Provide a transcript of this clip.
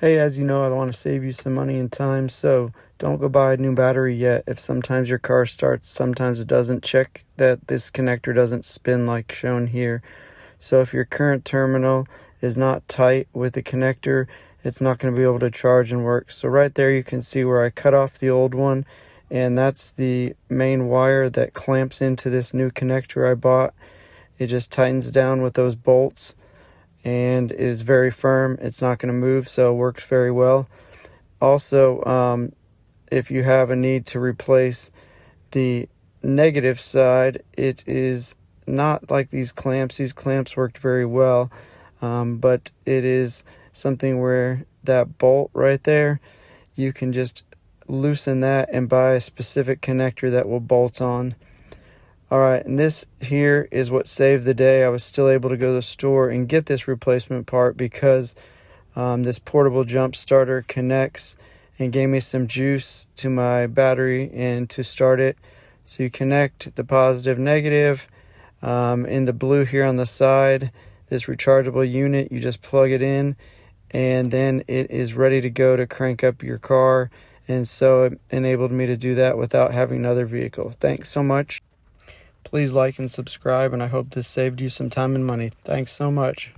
Hey, as you know, I want to save you some money and time, so don't go buy a new battery yet. If sometimes your car starts, sometimes it doesn't, check that this connector doesn't spin like shown here. So if your current terminal is not tight with the connector, it's not going to be able to charge and work. So right there you can see where I cut off the old one, and that's the main wire that clamps into this new connector I bought. It just tightens down with those bolts and is very firm. It's not going to move, so it works very well. Also, if you have a need to replace the negative side, it is not like these clamps. These clamps worked very well, but it is something where that bolt right there, you can just loosen that and buy a specific connector that will bolt on. Alright, and this here is what saved the day. I was still able to go to the store and get this replacement part because this portable jump starter connects and gave me some juice to my battery and to start it. So you connect the positive, negative. In the blue here on the side, this rechargeable unit, you just plug it in and then it is ready to go to crank up your car. And so it enabled me to do that without having another vehicle. Thanks so much. Please like and subscribe, and I hope this saved you some time and money. Thanks so much.